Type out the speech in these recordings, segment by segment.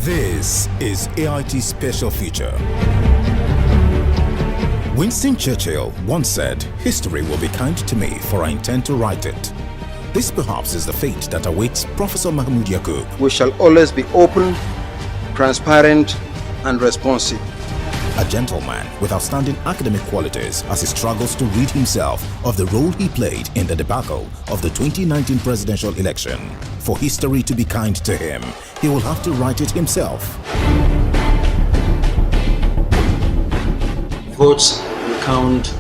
This is AIT Special Feature. Winston Churchill once said, "History will be kind to me, for I intend to write it." This perhaps is the fate that awaits Professor Mahmoud Yacoub. We shall always be open, transparent, and responsive. A gentleman with outstanding academic qualities as he struggles to rid himself of the role he played in the debacle of the 2019 presidential election. For history to be kind to him, he will have to write it himself. Votes will count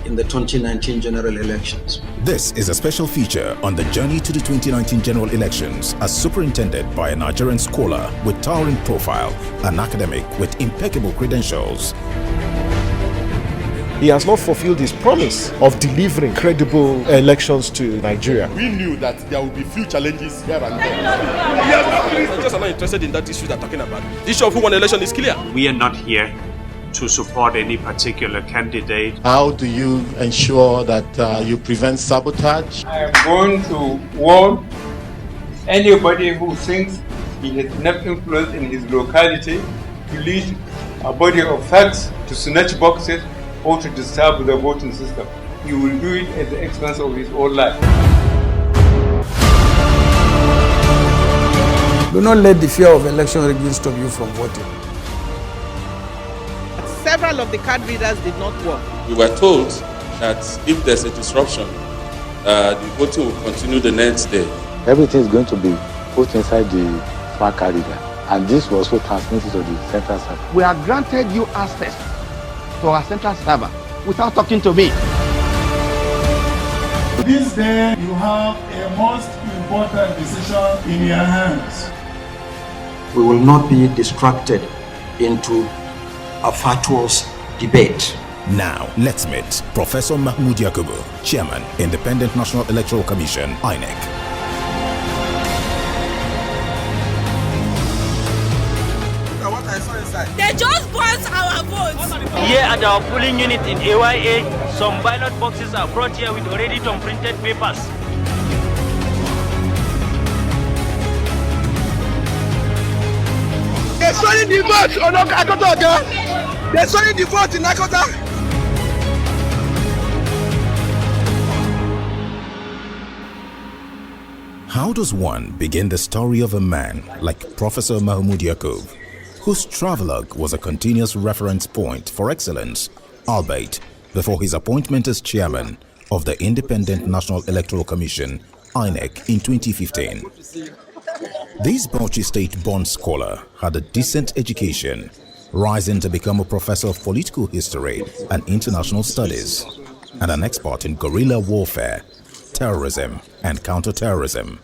in the 2019 general elections. This is a special feature on the journey to the 2019 general elections, as superintended by a Nigerian scholar with towering profile, an academic with impeccable credentials. He has not fulfilled his promise of delivering credible elections to Nigeria. We knew that there would be few challenges here and there. I'm just not interested in that issue they're talking about. The issue of who won the election is clear. We are not here to support any particular candidate. How do you ensure that you prevent sabotage? I am going to warn anybody who thinks he has enough influence in his locality to lead a body of facts to snatch boxes or to disturb the voting system. He will do it at the expense of his own life. Do not let the fear of election rigging stop you from voting. Several of the card readers did not work. We were told that if there's a disruption, the voting will continue the next day. Everything is going to be put inside the smart card reader, and this was also transmitted to the central server. We have granted you access to our central server without talking to me. This day, you have a most important decision in your hands. We will not be distracted into a fatuous debate. Now, let's meet Professor Mahmoud Yacoub, Chairman, Independent National Electoral Commission, INEC. They just bought our votes. Here at our polling unit in AYA, some ballot boxes are brought here with already printed papers. They're selling the vote on Akota. They're selling the vote in Akota. How does one begin the story of a man like Professor Mahmoud Yacoub, whose travelogue was a continuous reference point for excellence, albeit before his appointment as chairman of the Independent National Electoral Commission, INEC, in 2015? This Bauchi State-born scholar had a decent education, rising to become a professor of political history and international studies, and an expert in guerrilla warfare, terrorism, and counter-terrorism.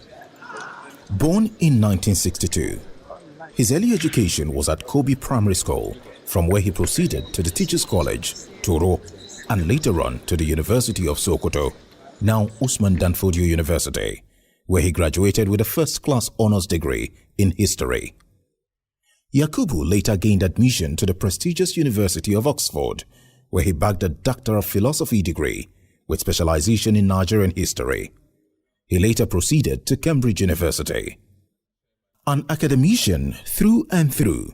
Born in 1962, his early education was at Kobe Primary School, from where he proceeded to the Teachers College, Toro, and later on to the University of Sokoto, now Usman Danfodio University, where he graduated with a first-class honors degree in history. Yacoub later gained admission to the prestigious University of Oxford, where he bagged a Doctor of Philosophy degree with specialization in Nigerian history. He later proceeded to Cambridge University. An academician through and through,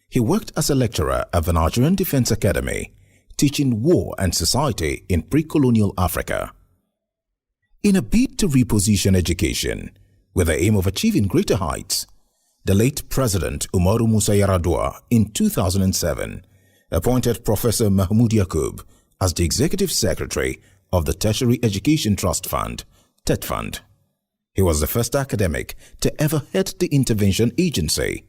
he worked as a lecturer at the Nigerian Defense Academy, teaching war and society in pre-colonial Africa. In a bid to reposition education with the aim of achieving greater heights, the late President Umaru Musa Yar'Adua in 2007 appointed Professor Mahmoud Yacoub as the Executive Secretary of the Tertiary Education Trust Fund, TETFund. He was the first academic to ever head the intervention agency.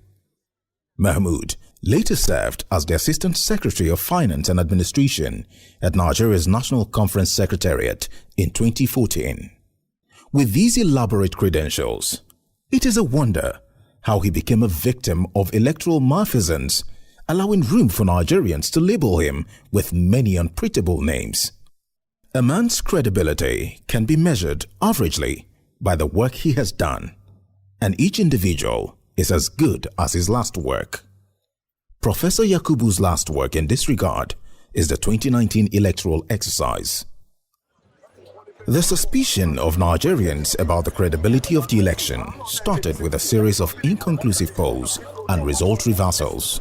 Mahmoud later served as the Assistant Secretary of Finance and Administration at Nigeria's National Conference Secretariat in 2014. With these elaborate credentials, it is a wonder how he became a victim of electoral malfeasance, allowing room for Nigerians to label him with many unprintable names. A man's credibility can be measured averagely by the work he has done, and each individual is as good as his last work. Professor Yacoub's last work in this regard is the 2019 electoral exercise. The suspicion of Nigerians about the credibility of the election started with a series of inconclusive polls and result reversals.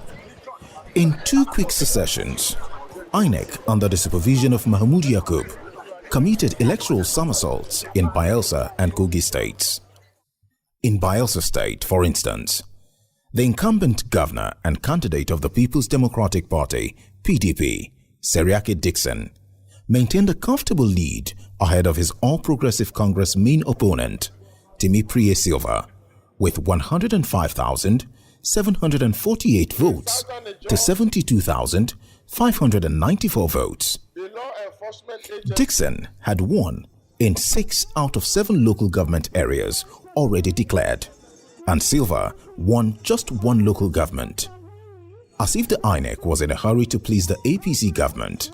In 2 quick successions, INEC, under the supervision of Mahmoud Yacoub, committed electoral somersaults in Bayelsa and Kogi states. In Bayelsa State, for instance, the incumbent governor and candidate of the People's Democratic Party, PDP, Seriake Dixon, maintained a comfortable lead ahead of his All Progressive Congress main opponent, Timi Priye Silva, with 105,748 votes to 72,594 votes. Dixon had won in 6 out of 7 local government areas already declared, and Silva won just 1 local government. As if the INEC was in a hurry to please the APC government,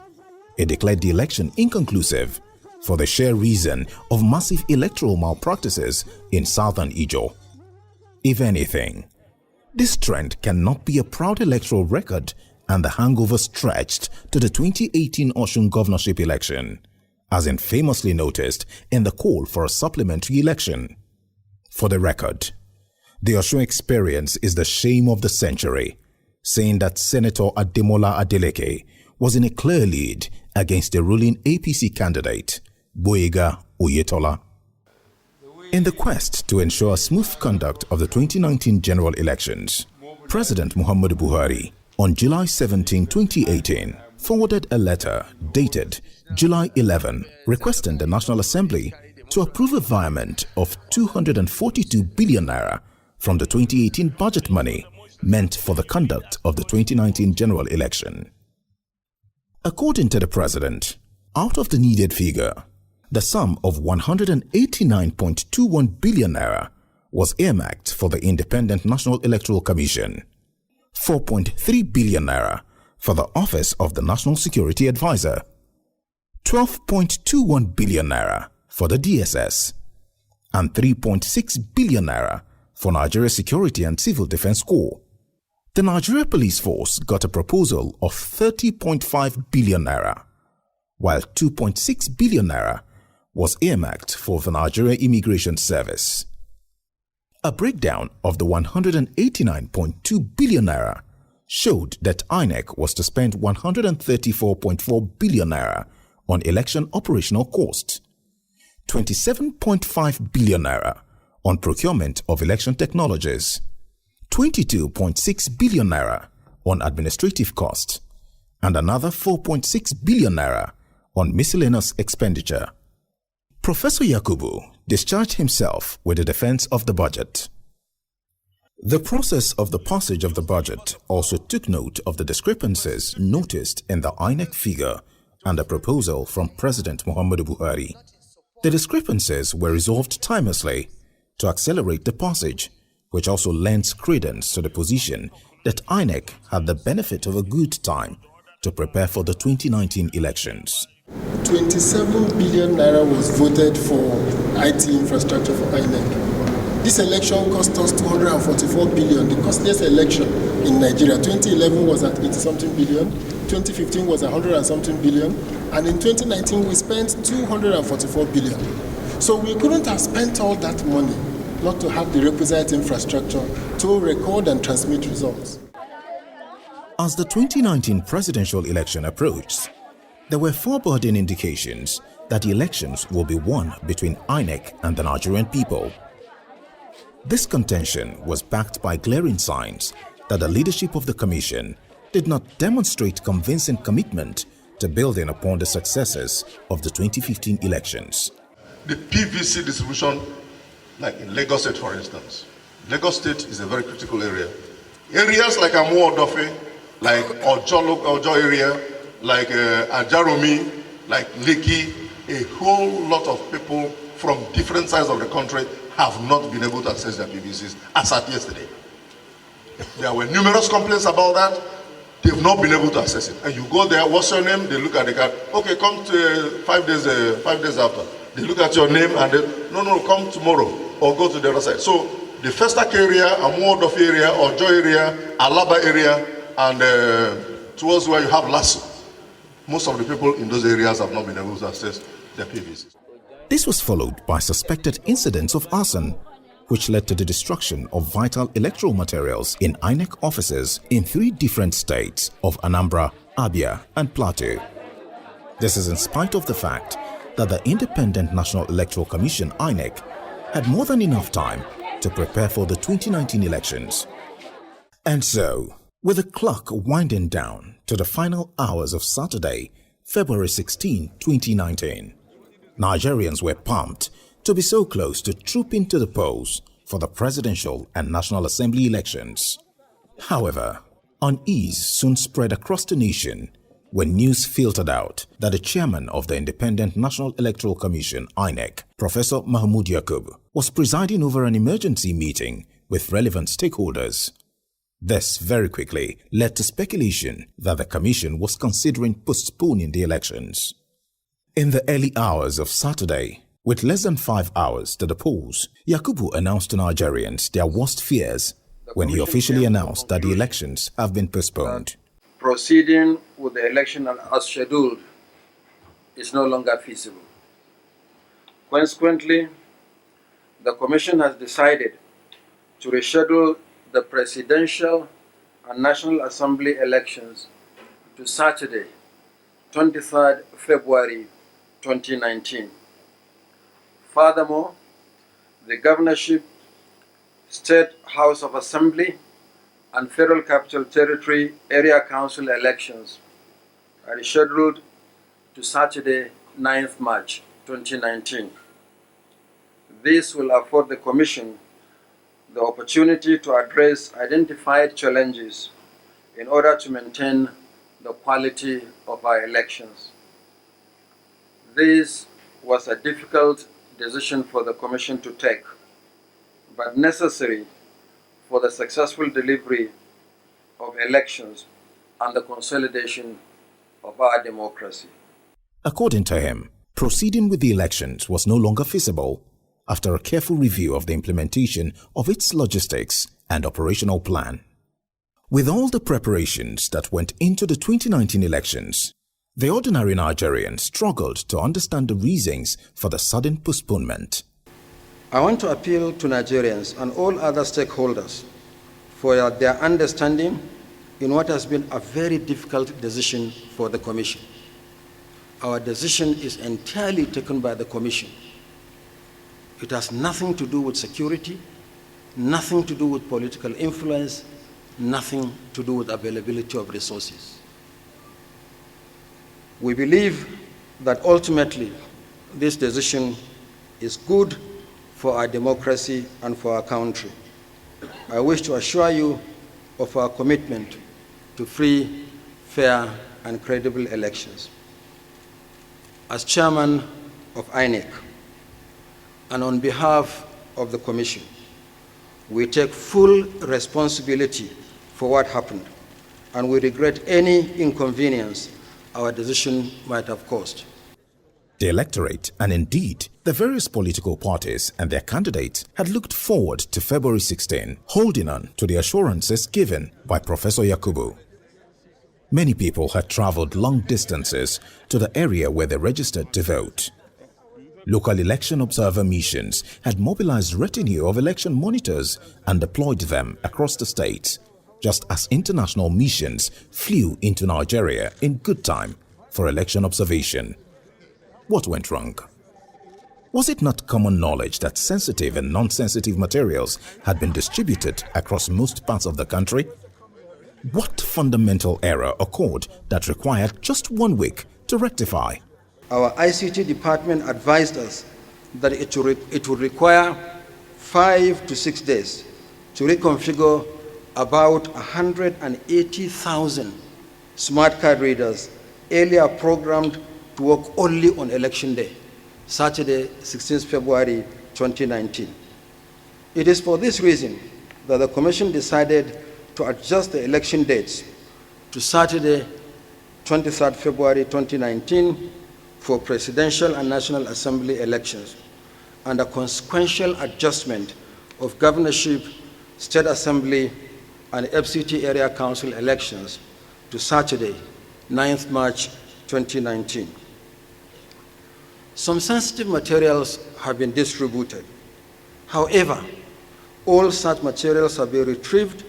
it declared the election inconclusive for the sheer reason of massive electoral malpractices in southern Ijo. If anything, this trend cannot be a proud electoral record and the hangover stretched to the 2018 Osun governorship election, as infamously noticed in the call for a supplementary election. For the record, the Osun experience is the shame of the century, saying that Senator Ademola Adeleke was in a clear lead against the ruling APC candidate, Boyega Oyetola. In the quest to ensure smooth conduct of the 2019 general elections, President Muhammadu Buhari, on July 17, 2018, forwarded a letter dated July 11 requesting the National Assembly to approve a virement of 242 billion naira from the 2018 budget money meant for the conduct of the 2019 general election. According to the President, out of the needed figure, the sum of 189.21 billion naira was earmarked for the Independent National Electoral Commission, 4.3 billion naira for the Office of the National Security Advisor, 12.21 billion naira for the DSS, and 3.6 billion naira for Nigeria Security and Civil Defense Corps. The Nigeria Police Force got a proposal of 30.5 billion naira, while 2.6 billion naira was earmarked for the Nigeria Immigration Service. A breakdown of the 189.2 billion naira showed that INEC was to spend 134.4 billion naira on election operational costs, 27.5 billion naira on procurement of election technologies, 22.6 billion naira on administrative costs, and another 4.6 billion naira on miscellaneous expenditure. Professor Yakubu discharged himself with the defense of the budget. The process of the passage of the budget also took note of the discrepancies noticed in the INEC figure and the proposal from President Muhammadu Buhari. The discrepancies were resolved timelessly to accelerate the passage, which also lends credence to the position that INEC had the benefit of a good time to prepare for the 2019 elections. 27 billion naira was voted for IT infrastructure for INEC. This election cost us 244 billion, the costliest election in Nigeria. 2011 was at 80-something billion, 2015 was 100-something billion, and in 2019 we spent 244 billion. So we couldn't have spent all that money not to have the requisite infrastructure to record and transmit results. As the 2019 presidential election approached, there were foreboding indications that the elections will be won between INEC and the Nigerian people. This contention was backed by glaring signs that the leadership of the Commission did not demonstrate convincing commitment to building upon the successes of the 2015 elections. The PVC distribution, like in Lagos State for instance. Lagos State is a very critical area. Areas like Amuodofe, like Ojo area, like Ajaromi, like Lekki, a whole lot of people from different sides of the country have not been able to access their PVCs as at yesterday. There were numerous complaints about that. They've not been able to access it. And you go there, what's your name? They look at the card. Okay, come to 5 days after. They look at your name and they, no, come tomorrow or go to the other side. So the Festac area, Amuodofe area, Ojo area, Alaba area, and towards where you have Lasso. Most of the people in those areas have not been able to access their PVCs. This was followed by suspected incidents of arson, which led to the destruction of vital electoral materials in INEC offices in 3 different states of Anambra, Abia, and Plateau. This is in spite of the fact that the Independent National Electoral Commission (INEC) had more than enough time to prepare for the 2019 elections. And so, with the clock winding down to the final hours of Saturday, February 16, 2019, Nigerians were pumped to be so close to trooping to the polls for the presidential and National Assembly elections. However, unease soon spread across the nation when news filtered out that the chairman of the Independent National Electoral Commission (INEC), Professor Mahmoud Yacoub, was presiding over an emergency meeting with relevant stakeholders. This very quickly led to speculation that the commission was considering postponing the elections. In the early hours of Saturday, with less than 5 hours to the polls, Yakubu announced to Nigerians their worst fears when he officially announced that the elections have been postponed. Proceeding with the election as scheduled is no longer feasible. Consequently, the Commission has decided to reschedule the Presidential and National Assembly elections to Saturday, 23rd February 2019. Furthermore, the Governorship, State House of Assembly, and Federal Capital Territory Area Council elections are scheduled to Saturday, 9th March 2019. This will afford the Commission the opportunity to address identified challenges in order to maintain the quality of our elections. This was a difficult decision for the Commission to take, but necessary for the successful delivery of elections and the consolidation of our democracy. According to him, proceeding with the elections was no longer feasible after a careful review of the implementation of its logistics and operational plan. With all the preparations that went into the 2019 elections, the ordinary Nigerian struggled to understand the reasons for the sudden postponement. I want to appeal to Nigerians and all other stakeholders for their understanding in what has been a very difficult decision for the Commission. Our decision is entirely taken by the Commission. It has nothing to do with security, nothing to do with political influence, nothing to do with availability of resources. We believe that ultimately this decision is good for our democracy and for our country. I wish to assure you of our commitment to free, fair, and credible elections. As chairman of INEC, and on behalf of the Commission, we take full responsibility for what happened, and we regret any inconvenience our decision might have caused. The electorate, and indeed the various political parties and their candidates, had looked forward to February 16, holding on to the assurances given by Professor Yacoub. Many people had traveled long distances to the area where they registered to vote. Local election observer missions had mobilized retinue of election monitors and deployed them across the state, just as international missions flew into Nigeria in good time for election observation. What went wrong? Was it not common knowledge that sensitive and non-sensitive materials had been distributed across most parts of the country? What fundamental error occurred that required just 1 week to rectify? Our ICT department advised us that it would require 5 to 6 days to reconfigure about 180,000 smart card readers earlier programmed to work only on election day, Saturday, 16th February 2019. It is for this reason that the Commission decided to adjust the election dates to Saturday, 23rd February 2019 for Presidential and National Assembly elections, and a consequential adjustment of Governorship, State Assembly, and FCT Area Council elections to Saturday, 9th March 2019. Some sensitive materials have been distributed. However, all such materials have been retrieved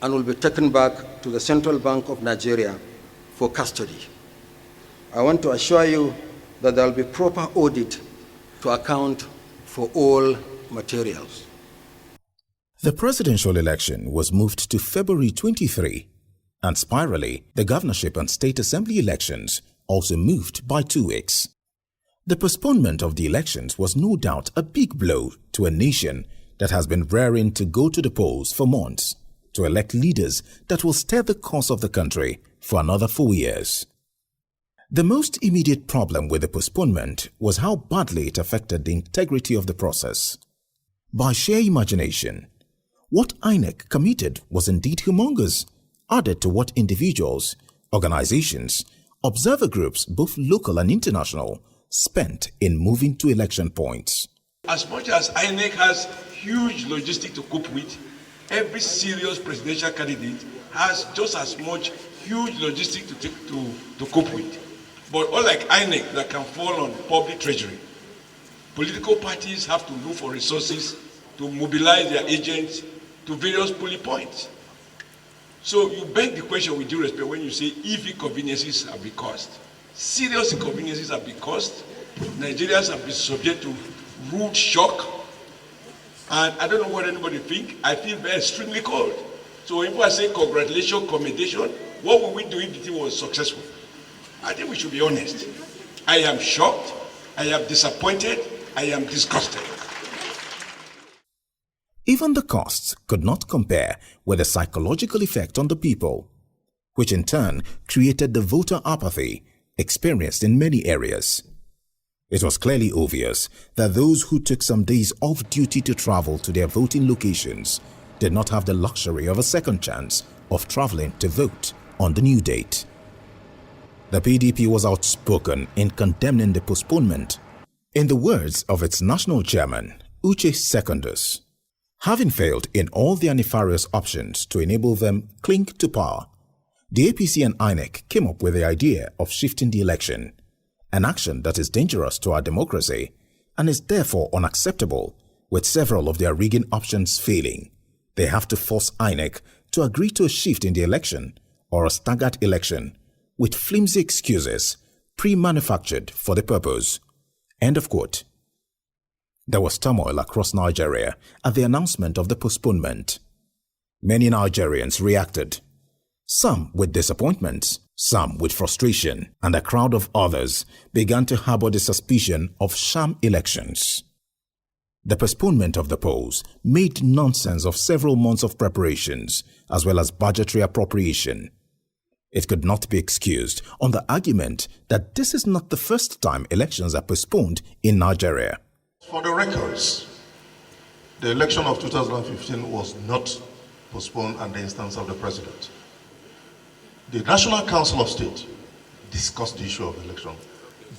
and will be taken back to the Central Bank of Nigeria for custody. I want to assure you that there will be proper audit to account for all materials. The presidential election was moved to February 23, and spirally, the governorship and state assembly elections also moved by 2 weeks. The postponement of the elections was no doubt a big blow to a nation that has been raring to go to the polls for months to elect leaders that will steer the course of the country for another 4 years. The most immediate problem with the postponement was how badly it affected the integrity of the process. By sheer imagination, what INEC committed was indeed humongous, added to what individuals, organizations, observer groups, both local and international, spent in moving to election points. As much as INEC has huge logistics to cope with, every serious presidential candidate has just as much huge logistics to cope with. But unlike INEC that can fall on public treasury, political parties have to look for resources to mobilize their agents to various polling points. So you beg the question with due respect when you say if inconveniences have been caused. Serious inconveniences have been caused. Nigerians have been subject to rude shock. And I don't know what anybody think. I feel very extremely cold. So when people say congratulations, commendation, what would we do if the thing was successful? I think we should be honest. I am shocked. I am disappointed. I am disgusted. Even the costs could not compare with the psychological effect on the people, which in turn created the voter apathy experienced in many areas. It was clearly obvious that those who took some days off duty to travel to their voting locations did not have the luxury of a second chance of traveling to vote on the new date. The PDP was outspoken in condemning the postponement. In the words of its national chairman, Uche Secondus, having failed in all their nefarious options to enable them cling to power, the APC and INEC came up with the idea of shifting the election, an action that is dangerous to our democracy and is therefore unacceptable. With several of their rigging options failing, they have to force INEC to agree to a shift in the election or a staggered election with flimsy excuses pre-manufactured for the purpose. End of quote. There was turmoil across Nigeria at the announcement of the postponement. Many Nigerians reacted, some with disappointment, some with frustration, and a crowd of others began to harbor the suspicion of sham elections. The postponement of the polls made nonsense of several months of preparations as well as budgetary appropriation. It could not be excused on the argument that this is not the first time elections are postponed in Nigeria. For the records, the election of 2015 was not postponed at the instance of the president. The National Council of State discussed the issue of election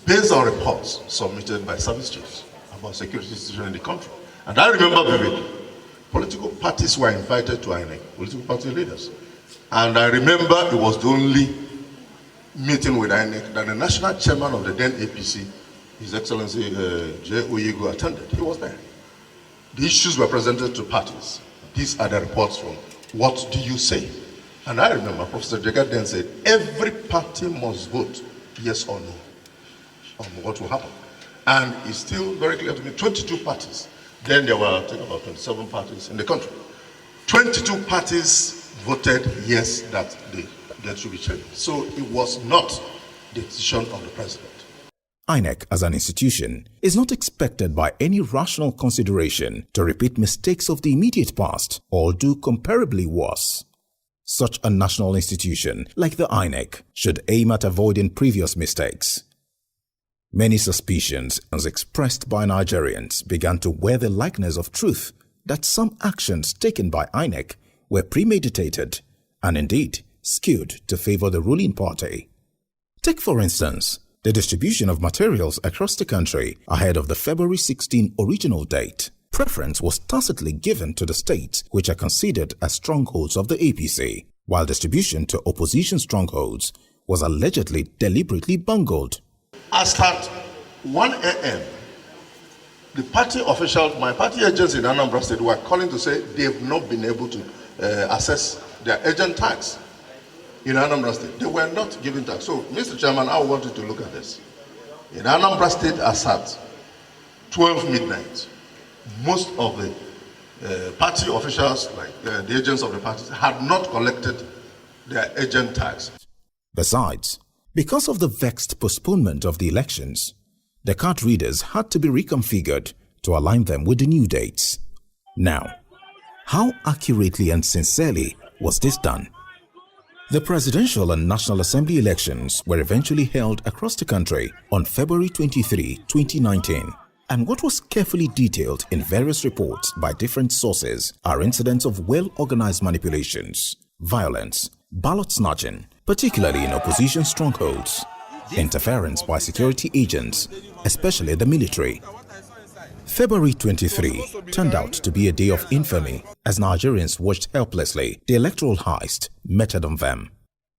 based on reports submitted by service chiefs about security situation in the country. And I remember vividly, political parties were invited to INEC, political party leaders. And I remember it was the only meeting with INEC that the national chairman of the then APC, His Excellency J. Oyego, attended. He was there. The issues were presented to parties. These are the reports from what do you say? And I remember Professor Jega then said, every party must vote yes or no on what will happen. And it's still very clear to me, 22 parties. Then there were, I think, about 27 parties in the country. 22 parties voted yes that that should be changed. So it was not the decision of the president. INEC as an institution is not expected by any rational consideration to repeat mistakes of the immediate past or do comparably worse. Such a national institution like the INEC should aim at avoiding previous mistakes. Many suspicions, as expressed by Nigerians, began to wear the likeness of truth that some actions taken by INEC were premeditated and indeed skewed to favor the ruling party. Take for instance, the distribution of materials across the country ahead of the February 16 original date. Preference was tacitly given to the states which are considered as strongholds of the APC, while distribution to opposition strongholds was allegedly deliberately bungled. As at 1 a.m., the party officials, my party agents in Anambra State were calling to say they've not been able to assess their agent tax in Anambra State. They were not giving tax. So, Mr. Chairman, I want you to look at this. In Anambra State, as at 12 midnight, most of the party officials, like the agents of the parties, had not collected their agent tax. Besides, because of the vexed postponement of the elections, the card readers had to be reconfigured to align them with the new dates. Now, how accurately and sincerely was this done? The presidential and National Assembly elections were eventually held across the country on February 23, 2019. And what was carefully detailed in various reports by different sources are incidents of well-organized manipulations, violence, ballot snatching, particularly in opposition strongholds, interference by security agents, especially the military. February 23 turned out to be a day of infamy as Nigerians watched helplessly the electoral heist meted on them.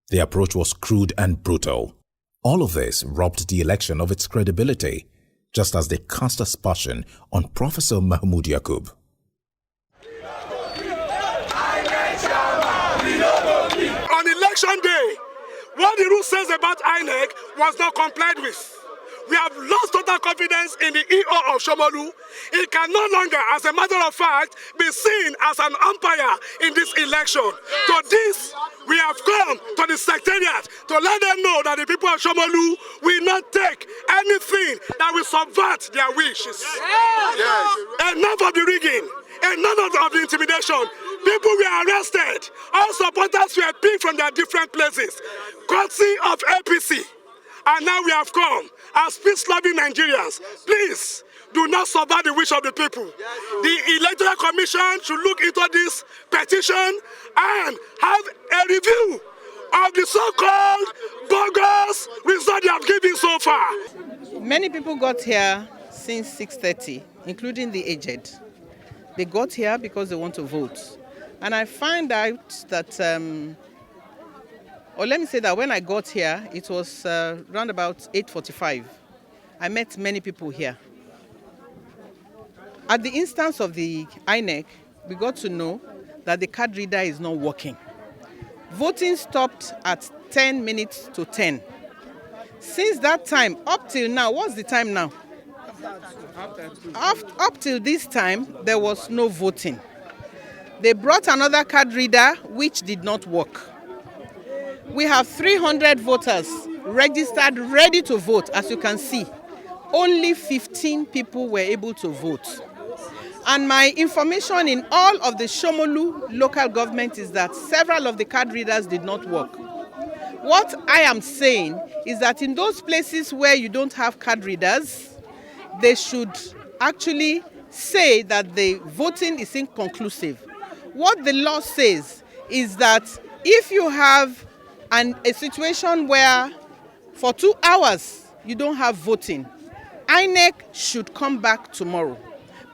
The approach was crude and brutal. All of this robbed the election of its credibility, just as they cast aspersion on Professor Mahmoud Yacoub. On election day, what the rule says about INEC was not complied with. We have lost total confidence in the EO of Shomolu. It can no longer, as a matter of fact, be seen as an umpire in this election. To this, we have come to the secretariat to let them know that the people of Shomolu will not take anything that will subvert their wishes. Enough of the rigging, enough of the intimidation. People were arrested. All supporters were picked from their different places. Courtesy of APC. And now we have come as peace-loving Nigerians. Please, do not subvert the wish of the people. The Electoral Commission should look into this petition and have a review of the so-called bogus results they have given so far. Many people got here since 6:30, including the aged. They got here because they want to vote. And I find out that, or let me say that when I got here, it was around about 8:45. I met many people here. At the instance of the INEC, we got to know that the card reader is not working. Voting stopped at 10 minutes to 10. Since that time, up till now, what's the time now? Up till this time, there was no voting. They brought another card reader, which did not work. We have 300 voters registered, ready to vote, as you can see. Only 15 people were able to vote. And my information in all of the Shomolu local government is that several of the card readers did not work. What I am saying is that in those places where you don't have card readers, they should actually say that the voting is inconclusive. What the law says is that if you have a situation where for 2 hours you don't have voting, INEC should come back tomorrow.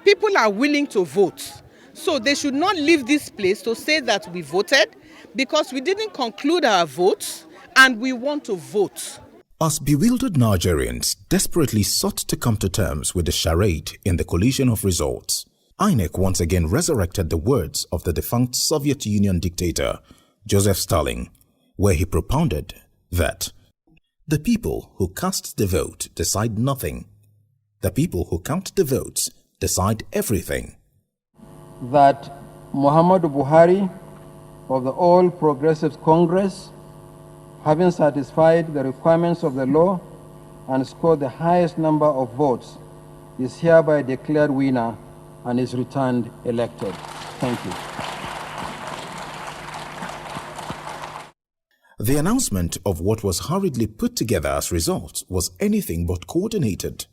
People are willing to vote. So they should not leave this place to say that we voted because we didn't conclude our votes and we want to vote. As bewildered Nigerians desperately sought to come to terms with the charade in the collision of results, INEC once again resurrected the words of the defunct Soviet Union dictator Joseph Stalin, where he propounded that the people who cast the vote decide nothing. The people who count the votes decide everything. That Muhammadu Buhari of the All Progressives Congress, having satisfied the requirements of the law and scored the highest number of votes, is hereby declared winner and is returned elected. Thank you. The announcement of what was hurriedly put together as results was anything but coordinated.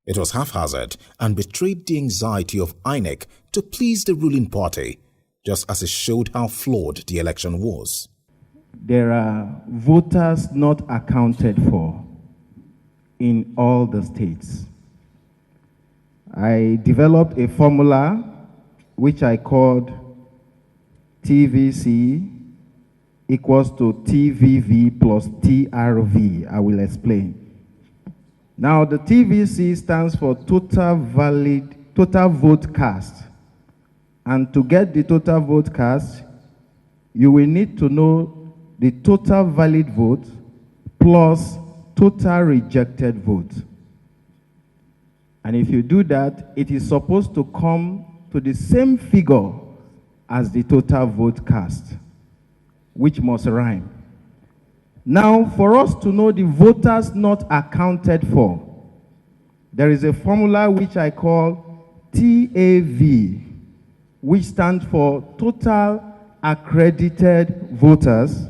It was haphazard and betrayed the anxiety of INEC to please the ruling party, just as it showed how flawed the election was. There are voters not accounted for in all the states. I developed a formula which I called TVC equals to TVV plus TRV. I will explain. Now, the TVC stands for total vote cast. And to get the total vote cast, you will need to know the total valid vote plus total rejected vote. And if you do that, it is supposed to come to the same figure as the total vote cast, which must rhyme. Now, for us to know the voters not accounted for, there is a formula which I call TAV, which stands for total accredited voters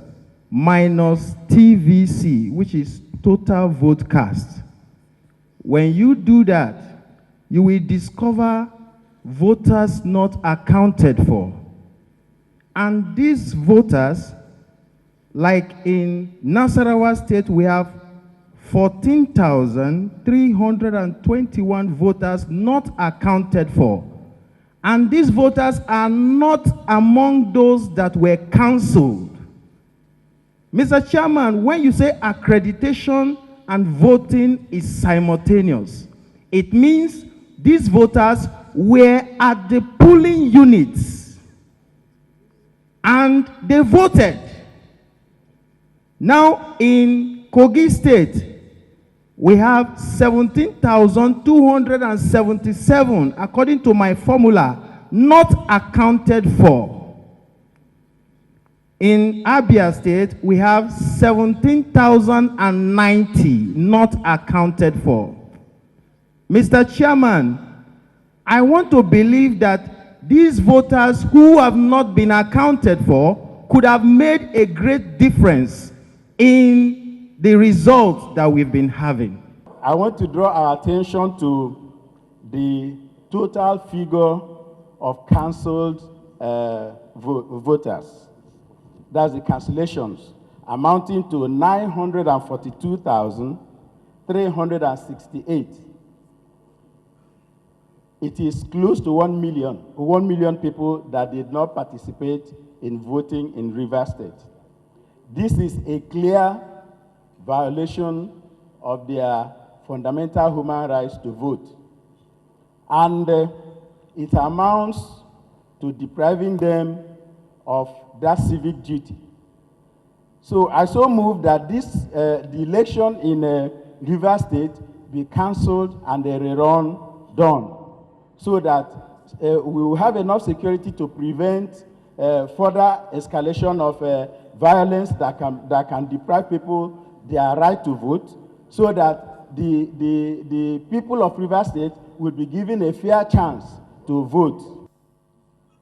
minus TVC, which is total vote cast. When you do that, you will discover voters not accounted for. And these voters, like in Nasarawa State, we have 14,321 voters not accounted for. And these voters are not among those that were cancelled. Mr. Chairman, when you say accreditation and voting is simultaneous, it means these voters were at the polling units and they voted. Now, in Kogi State, we have 17,277, according to my formula, not accounted for. In Abia State, we have 17,090 not accounted for. Mr. Chairman, I want to believe that these voters who have not been accounted for could have made a great difference in the results that we've been having. I want to draw our attention to the total figure of cancelled voters. That's the cancellations, amounting to 942,368. It is close to 1 million people that did not participate in voting in Rivers State. This is a clear violation of their fundamental human rights to vote. And it amounts to depriving them of that civic duty. So I so move that the election in Rivers State be cancelled and a rerun done, so that we will have enough security to prevent further escalation of violence that can deprive people their right to vote, so that the people of Rivers State will be given a fair chance to vote.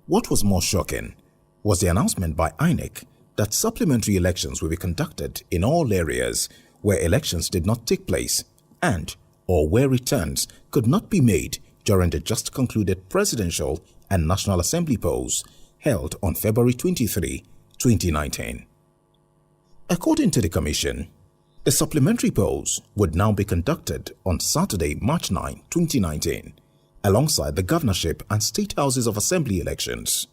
What was more shocking was the announcement by INEC that supplementary elections will be conducted in all areas where elections did not take place and or where returns could not be made during the just concluded presidential and National Assembly polls held on February 23, 2019. According to the Commission, the supplementary polls would now be conducted on Saturday, March 9, 2019, alongside the governorship and state houses of assembly elections.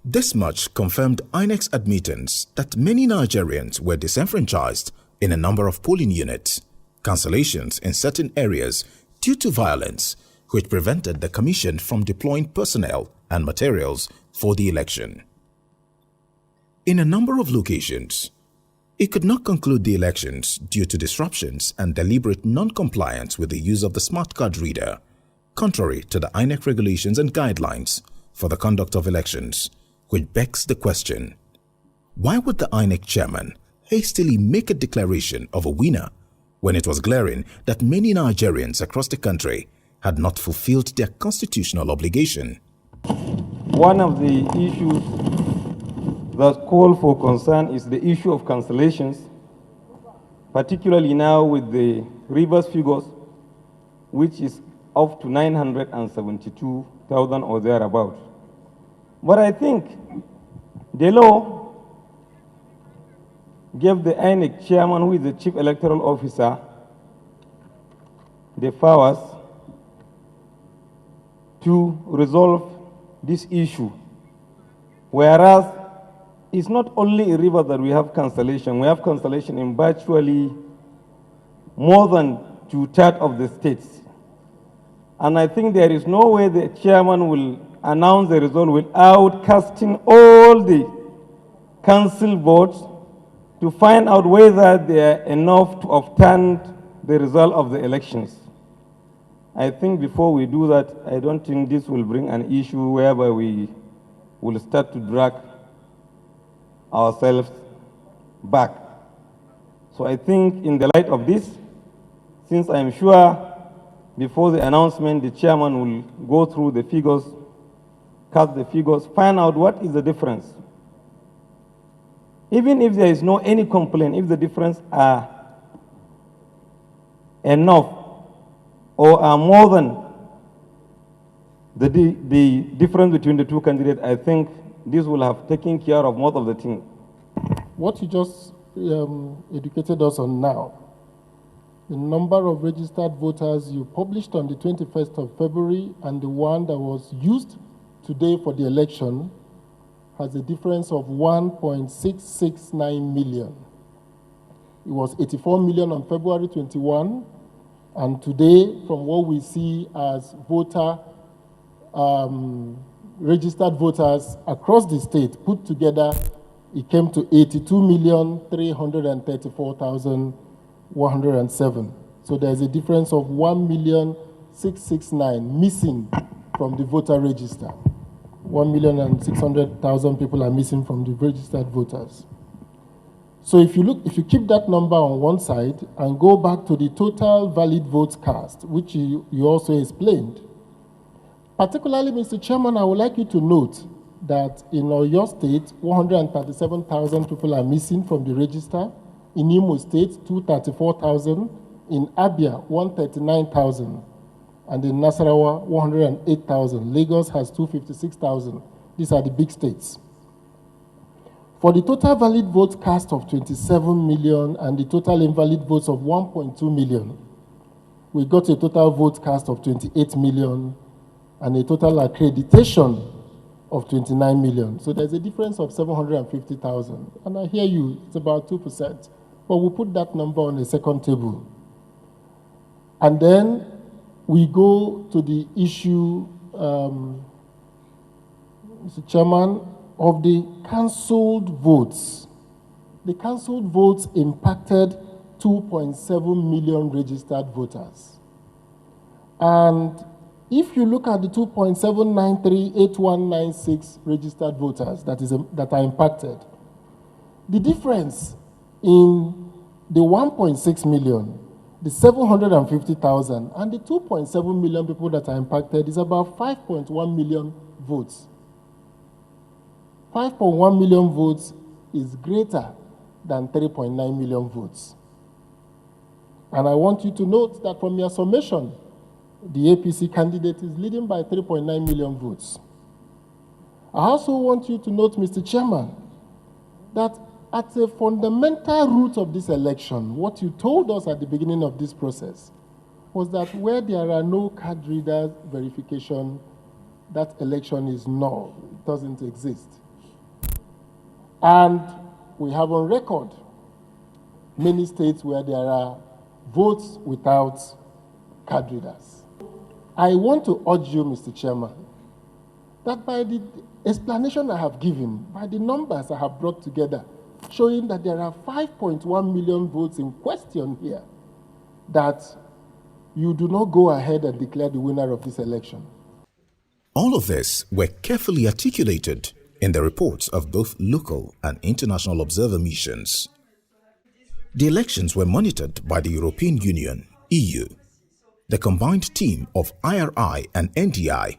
This much confirmed INEC's admittance that many Nigerians were disenfranchised in a number of polling units, cancellations in certain areas due to violence, which prevented the Commission from deploying personnel and materials for the election. In a number of locations, it could not conclude the elections due to disruptions and deliberate non-compliance with the use of the smart card reader, contrary to the INEC regulations and guidelines for the conduct of elections, which begs the question, why would the INEC chairman hastily make a declaration of a winner when it was glaring that many Nigerians across the country had not fulfilled their constitutional obligation? One of the issues that call for concern is the issue of cancellations, particularly now with the Rivers figures, which is up to 972,000 or thereabout. But I think the law gave the INEC chairman, who is the chief electoral officer, the powers to resolve this issue. Whereas it's not only in Rivers that we have cancellation in virtually more than 2/3 of the states. And I think there is no way the chairman will announce the result without casting all the council votes to find out whether they are enough to overturn the result of the elections. I think before we do that, I don't think this will bring an issue whereby we will start to drag ourselves back. So I think in the light of this, since I'm sure before the announcement, the chairman will go through the figures, cast the figures, find out what is the difference. Even if there is no any complaint, if the difference are enough or are more than the difference between the two candidates, I think this will have taken care of most of the things. What you just educated us on now, the number of registered voters you published on the 21st of February and the one that was used today for the election has a difference of 1.669 million. It was 84 million on February 21, and today, from what we see as registered voters across the state put together, it came to 82,334,107. So there's a difference of 1,669,000 missing from the voter register. 1,600,000 people are missing from the registered voters. So if you keep that number on one side and go back to the total valid votes cast, which you also explained, particularly, Mr. Chairman, I would like you to note that in Oyo State, 137,000 people are missing from the register. In Imo State, 234,000. In Abia, 139,000. And in Nasarawa, 108,000. Lagos has 256,000. These are the big states. For the total valid votes cast of 27 million and the total invalid votes of 1.2 million, we got a total vote cast of 28 million and a total accreditation of 29 million. So there's a difference of 750,000. And I hear you, it's about 2%. But we'll put that number on the second table. And then we go to the issue, Mr. Chairman, of the cancelled votes. The cancelled votes impacted 2.7 million registered voters. And if you look at the 2.7938196 registered voters that are impacted, the difference in the 1.6 million, the 750,000, and the 2.7 million people that are impacted is about 5.1 million votes. 5.1 million votes is greater than 3.9 million votes. And I want you to note that from your summation, the APC candidate is leading by 3.9 million votes. I also want you to note, Mr. Chairman, that at the fundamental root of this election, what you told us at the beginning of this process was that where there are no card reader verification, that election is null. It doesn't exist. And we have on record many states where there are votes without card readers. I want to urge you, Mr. Chairman, that by the explanation I have given, by the numbers I have brought together, showing that there are 5.1 million votes in question here, that you do not go ahead and declare the winner of this election. All of this were carefully articulated in the reports of both local and international observer missions. The elections were monitored by the European Union, EU, the combined team of IRI and NDI,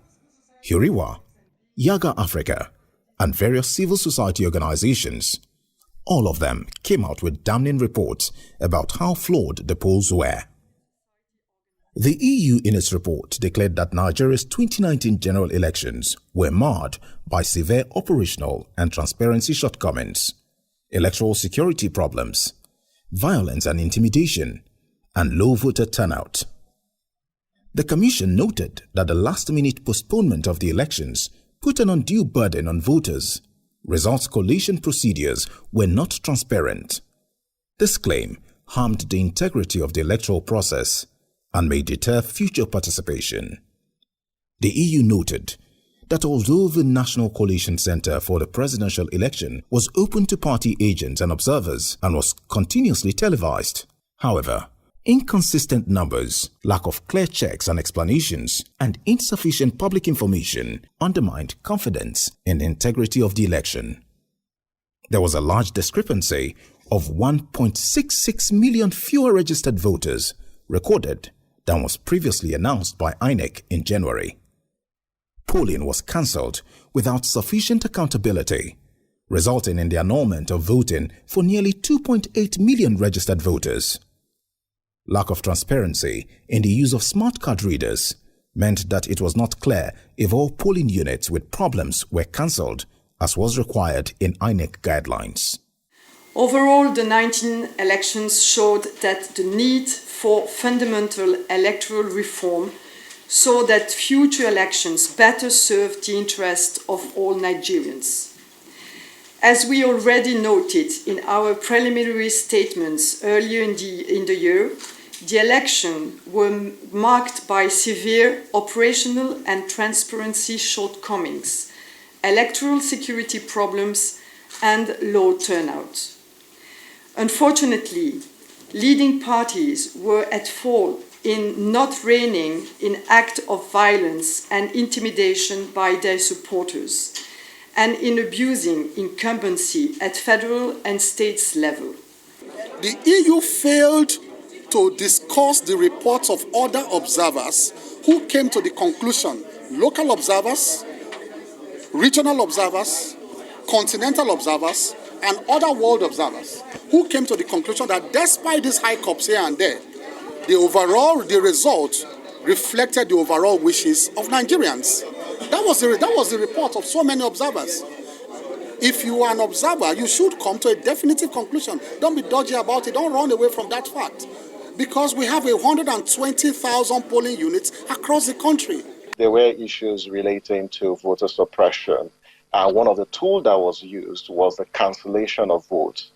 Huriwa, Yaga Africa, and various civil society organizations. All of them came out with damning reports about how flawed the polls were. The EU in its report declared that Nigeria's 2019 general elections were marred by severe operational and transparency shortcomings, electoral security problems, violence and intimidation, and low voter turnout. The Commission noted that the last-minute postponement of the elections put an undue burden on voters. Results collation procedures were not transparent. This claim, harmed the integrity of the electoral process and may deter future participation. The EU noted that although the National Collation Center for the presidential election was open to party agents and observers and was continuously televised, however, inconsistent numbers, lack of clear checks and explanations, and insufficient public information undermined confidence in the integrity of the election. There was a large discrepancy of 1.66 million fewer registered voters recorded than was previously announced by INEC in January. Polling was cancelled without sufficient accountability, resulting in the annulment of voting for nearly 2.8 million registered voters. Lack of transparency in the use of smart card readers meant that it was not clear if all polling units with problems were cancelled, as was required in INEC guidelines. Overall, the 19 elections showed that the need for fundamental electoral reform so that future elections better serve the interests of all Nigerians. As we already noted in our preliminary statements earlier in the year, the elections were marked by severe operational and transparency shortcomings, electoral security problems, and low turnout. Unfortunately, leading parties were at fault in not reining in acts of violence and intimidation by their supporters, and in abusing incumbency at federal and states level. The EU failed to discuss the reports of other observers who came to the conclusion, local observers, regional observers, continental observers, and other world observers, who came to the conclusion that despite these hiccups here and there, the result reflected the overall wishes of Nigerians. That was the report of so many observers. If you are an observer, you should come to a definitive conclusion. Don't be dodgy about it. Don't run away from that fact. Because we have 120,000 polling units across the country. There were issues relating to voter suppression. One of the tools that was used was the cancellation of votes.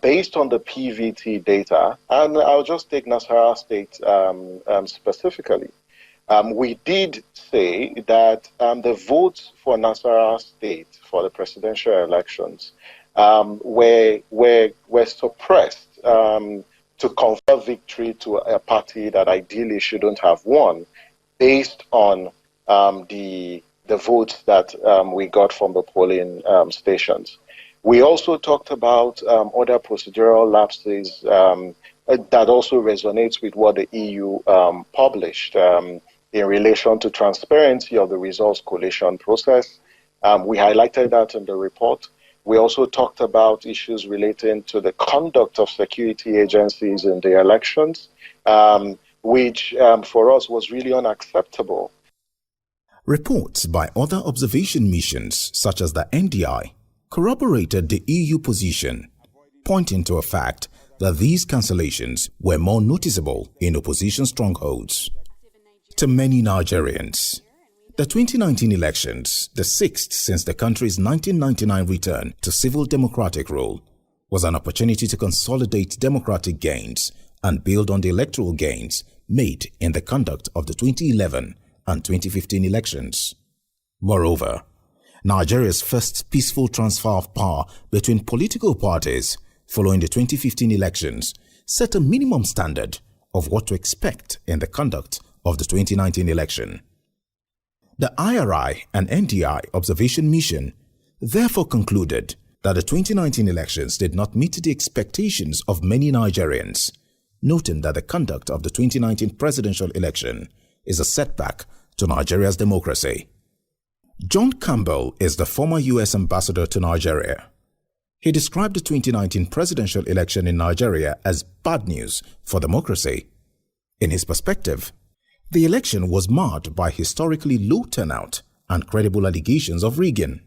Based on the PVT data, and I'll just take Nasarawa State specifically, we did say that the votes for Nasarawa State for the presidential elections were suppressed to confer victory to a party that ideally shouldn't have won, based on the votes that we got from the polling stations. We also talked about other procedural lapses that also resonates with what the EU published in relation to transparency of the results collation process. We highlighted that in the report. We also talked about issues relating to the conduct of security agencies in the elections, which for us was really unacceptable. Reports by other observation missions, such as the NDI, corroborated the EU position, pointing to a fact that these cancellations were more noticeable in opposition strongholds. To many Nigerians, the 2019 elections, the sixth since the country's 1999 return to civil democratic rule, was an opportunity to consolidate democratic gains and build on the electoral gains made in the conduct of the 2011 and 2015 elections. Moreover, Nigeria's first peaceful transfer of power between political parties following the 2015 elections set a minimum standard of what to expect in the conduct of the 2019 election. The IRI and NDI observation mission therefore concluded that the 2019 elections did not meet the expectations of many Nigerians, noting that the conduct of the 2019 presidential election is a setback to Nigeria's democracy. John Campbell is the former U.S. ambassador to Nigeria. He described the 2019 presidential election in Nigeria as bad news for democracy. In his perspective, the election was marred by historically low turnout and credible allegations of rigging.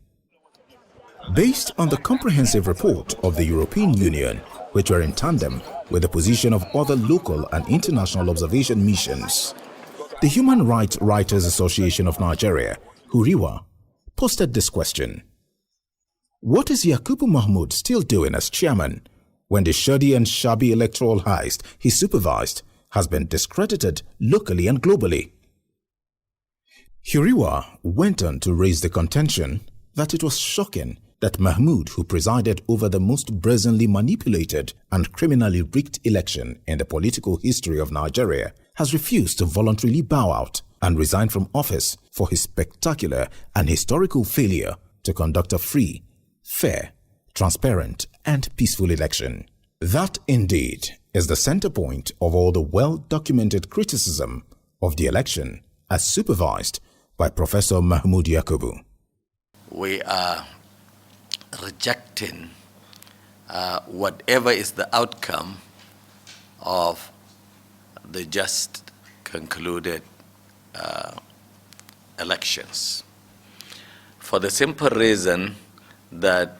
Based on the comprehensive report of the European Union, which were in tandem with the position of other local and international observation missions, the Human Rights Writers Association of Nigeria, Huriwa, posted this question: what is Yakubu Mahmoud still doing as chairman when the shoddy and shabby electoral heist he supervised has been discredited locally and globally. Huriwa went on to raise the contention that it was shocking that Mahmoud, who presided over the most brazenly manipulated and criminally rigged election in the political history of Nigeria, has refused to voluntarily bow out and resign from office for his spectacular and historical failure to conduct a free, fair, transparent and peaceful election. That indeed is the center point of all the well-documented criticism of the election as supervised by Professor Mahmoud Yacoub. We are rejecting whatever is the outcome of the just concluded elections, for the simple reason that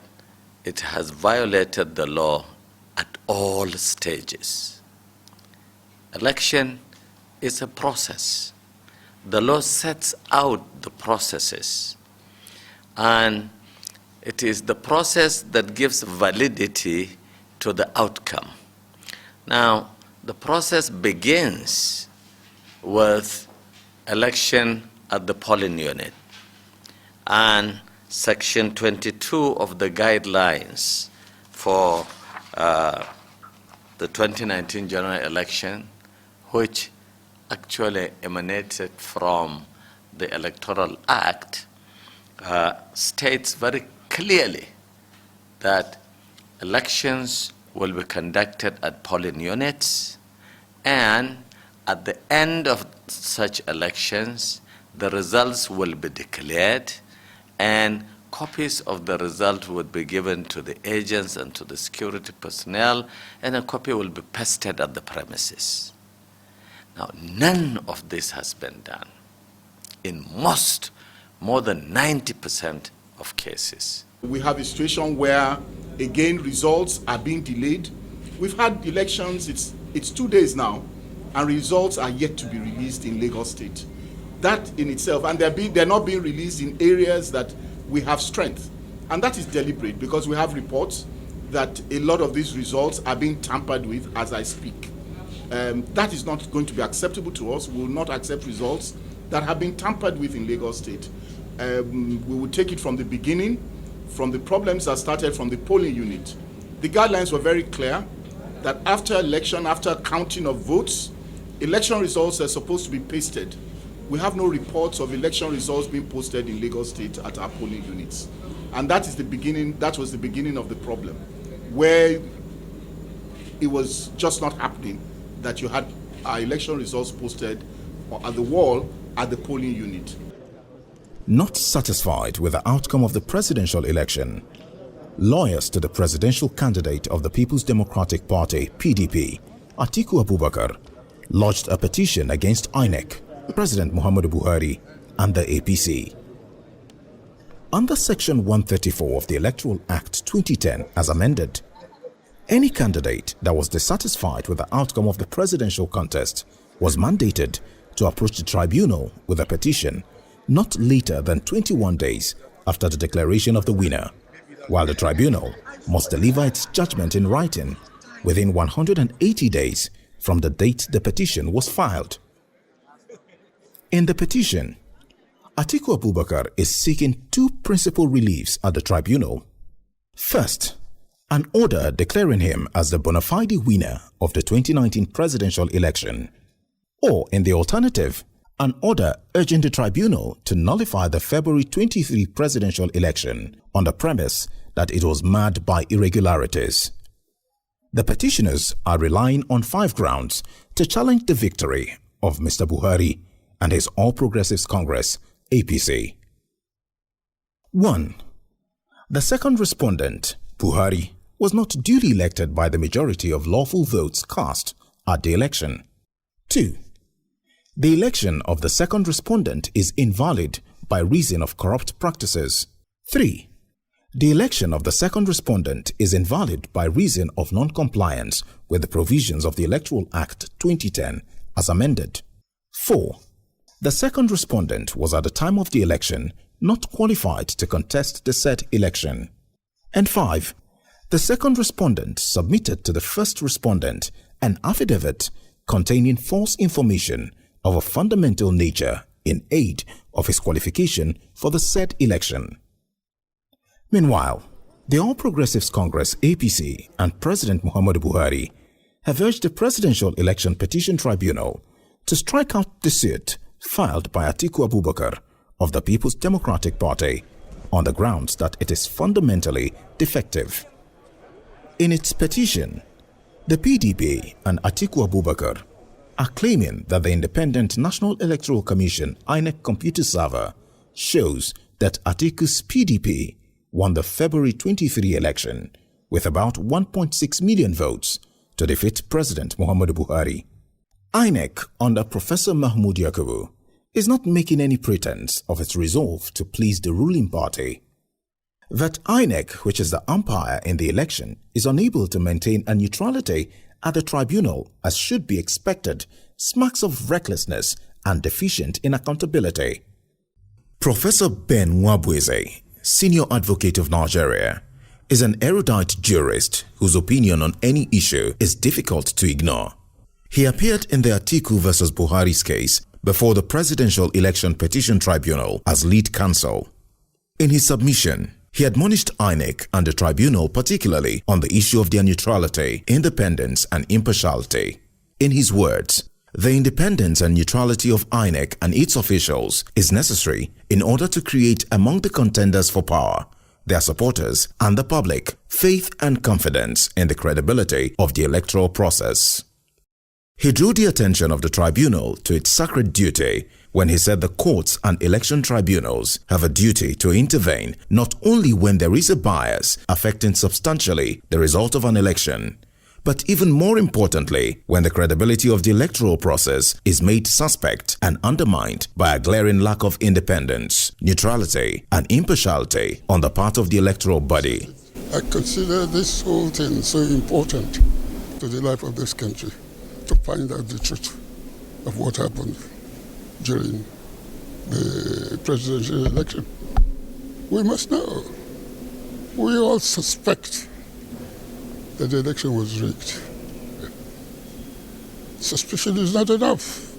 it has violated the law at all stages. Election is a process. The law sets out the processes, and it is the process that gives validity to the outcome. Now, the process begins with election at the polling unit, and Section 22 of the guidelines for the 2019 general election, which actually emanated from the Electoral Act, states very clearly that elections will be conducted at polling units, and at the end of such elections, the results will be declared, and copies of the result would be given to the agents and to the security personnel, and a copy will be pasted at the premises. Now, none of this has been done in more than 90% of cases. We have a situation where, again, results are being delayed. We've had elections, it's 2 days now, and results are yet to be released in Lagos State. That in itself, and they're not being released in areas that we have strength. And that is deliberate, because we have reports that a lot of these results are being tampered with as I speak. That is not going to be acceptable to us. We will not accept results that have been tampered with in Lagos State. We will take it from the beginning, from the problems that started from the polling unit. The guidelines were very clear that after election, after counting of votes, election results are supposed to be pasted. We have no reports of election results being posted in Lagos State at our polling units. And that was the beginning of the problem, where it was just not happening that you had our election results posted at the wall at the polling unit. Not satisfied with the outcome of the presidential election, lawyers to the presidential candidate of the People's Democratic Party, PDP, Atiku Abubakar, lodged a petition against INEC, President Muhammadu Buhari, and the APC. Under Section 134 of the Electoral Act 2010 as amended, any candidate that was dissatisfied with the outcome of the presidential contest was mandated to approach the tribunal with a petition not later than 21 days after the declaration of the winner, while the tribunal must deliver its judgment in writing within 180 days from the date the petition was filed. In the petition, Atiku Abubakar is seeking two principal reliefs at the tribunal. First, an order declaring him as the bona fide winner of the 2019 presidential election, or in the alternative, an order urging the tribunal to nullify the February 23 presidential election on the premise that it was marred by irregularities. The petitioners are relying on 5 grounds to challenge the victory of Mr. Buhari and his All Progressives Congress, APC. 1. The second respondent, Buhari, was not duly elected by the majority of lawful votes cast at the election. 2. The election of the second respondent is invalid by reason of corrupt practices. 3. The election of the second respondent is invalid by reason of non-compliance with the provisions of the Electoral Act 2010 as amended. 4. The second respondent was at the time of the election not qualified to contest the said election. And 5. The second respondent submitted to the first respondent an affidavit containing false information of a fundamental nature in aid of his qualification for the said election. Meanwhile, the All Progressives Congress APC and President Muhammadu Buhari have urged the Presidential Election Petition Tribunal to strike out the suit filed by Atiku Abubakar of the People's Democratic Party on the grounds that it is fundamentally defective. In its petition, the PDP and Atiku Abubakar are claiming that the Independent National Electoral Commission INEC computer server shows that Atiku's PDP won the February 23 election with about 1.6 million votes to defeat President Muhammadu Buhari. INEC under Professor Mahmoud Yacoub is not making any pretense of its resolve to please the ruling party. That INEC, which is the umpire in the election, is unable to maintain a neutrality at the tribunal as should be expected smacks of recklessness and deficient in accountability. Professor Ben Nwabweze, senior advocate of Nigeria, is an erudite jurist whose opinion on any issue is difficult to ignore. He appeared in the Atiku versus Buhari's case before the Presidential Election Petition Tribunal as lead counsel. In his submission, he admonished INEC and the tribunal particularly on the issue of their neutrality, independence and impartiality. In his words, the independence and neutrality of INEC and its officials is necessary in order to create among the contenders for power, their supporters and the public, faith and confidence in the credibility of the electoral process. He drew the attention of the tribunal to its sacred duty when he said the courts and election tribunals have a duty to intervene not only when there is a bias affecting substantially the result of an election, but even more importantly when the credibility of the electoral process is made suspect and undermined by a glaring lack of independence, neutrality and impartiality on the part of the electoral body. I consider this whole thing so important to the life of this country, to find out the truth of what happened during the presidential election. We must know. We all suspect that the election was rigged. Suspicion is not enough.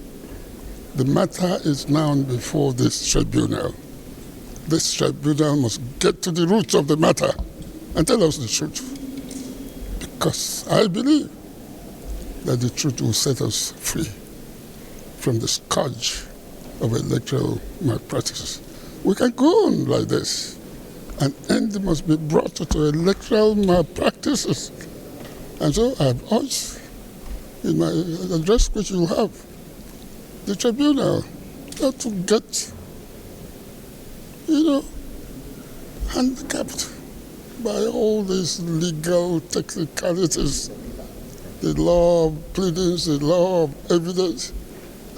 The matter is now before this tribunal. This tribunal must get to the roots of the matter and tell us the truth. Because I believe that the truth will set us free from the scourge of electoral malpractices. We can go on like this. An end must be brought to electoral malpractices. And so I've urged in my address, which you have, the tribunal not to get, handicapped by all these legal technicalities, the law of pleadings, the law of evidence,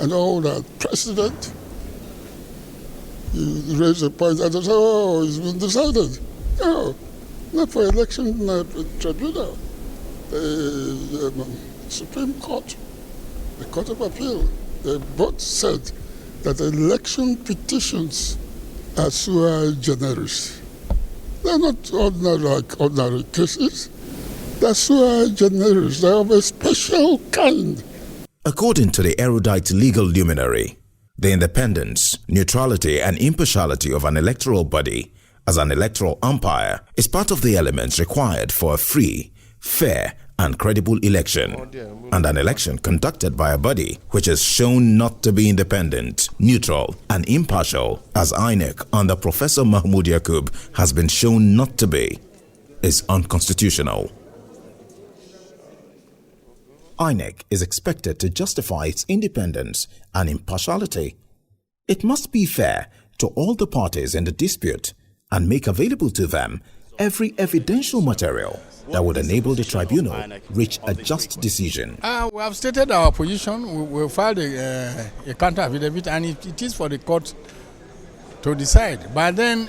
and all that. Precedent, you raise a point and say, oh, it's been decided. No, not for election tribunal. The Supreme Court, the Court of Appeal, they both said that election petitions are sui generis. They're not ordinary cases. They're sui generis. They're of a special kind. According to the erudite legal luminary, the independence, neutrality and impartiality of an electoral body as an electoral umpire is part of the elements required for a free, fair and credible election, and an election conducted by a body which is shown not to be independent, neutral and impartial, as INEC under Professor Mahmoud Yacoub has been shown not to be, is unconstitutional. INEC is expected to justify its independence and impartiality. It must be fair to all the parties in the dispute and make available to them every evidential material that would enable the tribunal reach a just decision. We have stated our position. We filed a counter affidavit, and it is for the court to decide. But then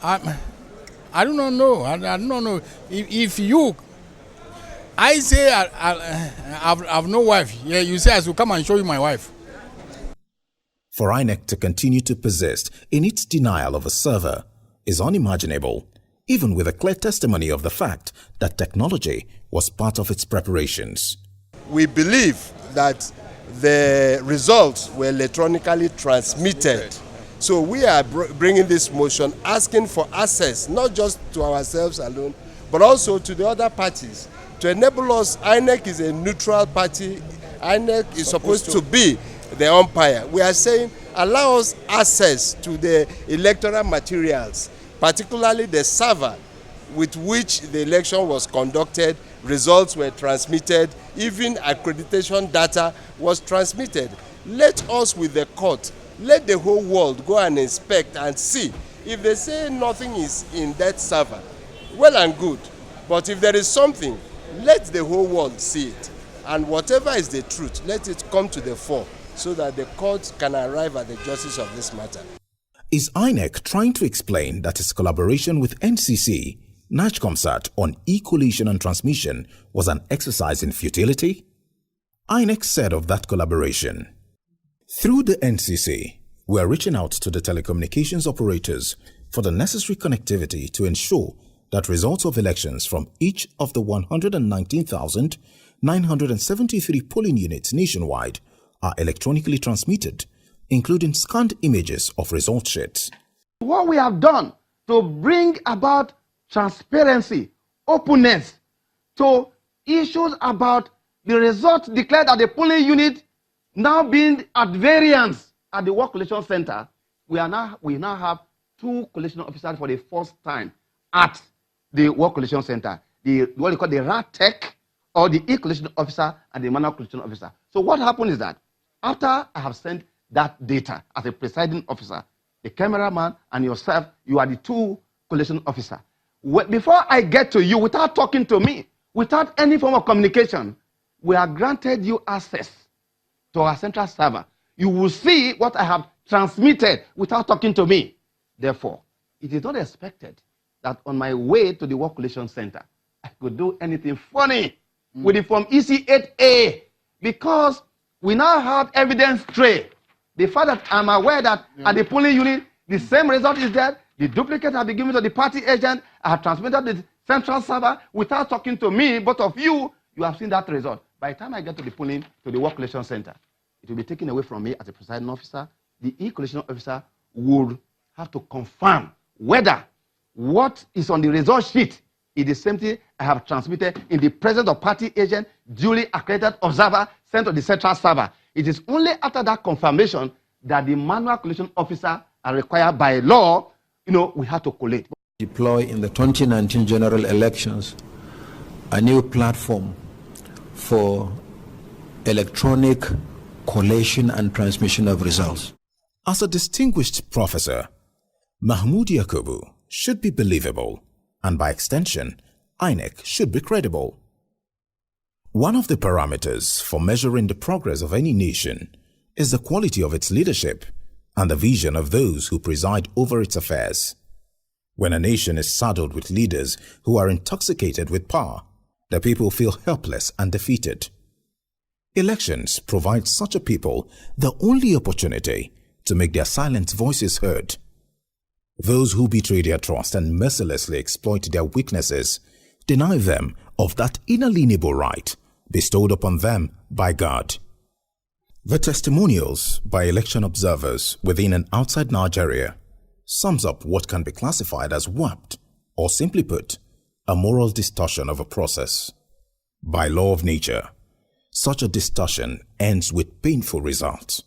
I do not know. I don't know if you. I say I have no wife. Yeah, you say I should come and show you my wife. For INEC to continue to persist in its denial of a server is unimaginable, even with a clear testimony of the fact that technology was part of its preparations. We believe that the results were electronically transmitted. So we are bringing this motion asking for access, not just to ourselves alone, but also to the other parties, to enable us. INEC is a neutral party. INEC is supposed to be the umpire. We are saying allow us access to the electoral materials, particularly the server with which the election was conducted, results were transmitted, even accreditation data was transmitted. Let us with the court, let the whole world go and inspect and see. If they say nothing is in that server, well and good. But if there is something, let the whole world see it. And whatever is the truth, let it come to the fore so that the court can arrive at the justice of this matter. Is INEC trying to explain that its collaboration with NCC, NACOMSAT on e-collation and transmission was an exercise in futility? INEC said of that collaboration, "Through the NCC, we are reaching out to the telecommunications operators for the necessary connectivity to ensure that results of elections from each of the 119,973 polling units nationwide are electronically transmitted, including scanned images of result sheets." What we have done to bring about transparency, openness to issues about the results declared at the polling unit now being at variance at the work collation center, we now have 2 collation officers for the first time at the work collation center. What they call the RATEC, or the e-collation officer and the manual collation officer. So what happened is that after I have sent that data as a presiding officer, the cameraman and yourself, you are the 2 collation officers. Before I get to you, without talking to me, without any form of communication, we have granted you access to our central server. You will see what I have transmitted without talking to me. Therefore, it is not expected that on my way to the work collation center, I could do anything funny with the form EC8A, because we now have evidence tray. The fact that I'm aware that at the polling unit, the same result is there, the duplicate have been given to the party agent, I have transmitted the central server without talking to me, both of you, you have seen that result. By the time I get to the polling, to the work collation center, it will be taken away from me as a presiding officer. The e-collation officer would have to confirm whether what is on the result sheet is the same thing I have transmitted in the presence of party agent, duly accredited observer, sent to the central server. It is only after that confirmation that the manual collation officer are required by law, we have to collate. Deploy in the 2019 general elections a new platform for electronic collation and transmission of results. As a distinguished professor, Mahmoud Yacoub should be believable, and by extension, INEC should be credible. One of the parameters for measuring the progress of any nation is the quality of its leadership and the vision of those who preside over its affairs. When a nation is saddled with leaders who are intoxicated with power, the people feel helpless and defeated. Elections provide such a people the only opportunity to make their silent voices heard. Those who betray their trust and mercilessly exploit their weaknesses deny them of that inalienable right bestowed upon them by God. The testimonials by election observers within and outside Nigeria sums up what can be classified as warped, or simply put, a moral distortion of a process. By law of nature, such a distortion ends with painful results.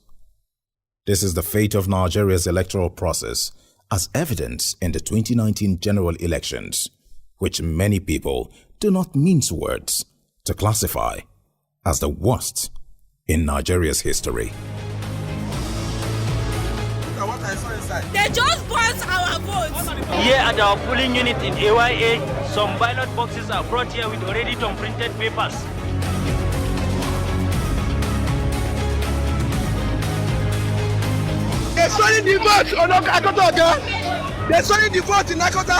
This is the fate of Nigeria's electoral process, as evidenced in the 2019 general elections, which many people do not mince words to classify as the worst in Nigeria's history. They just bought our votes. Here at our polling unit in AYA, some ballot boxes are brought here with already printed papers. They're selling the vote on Akota. They're selling the vote in Akota.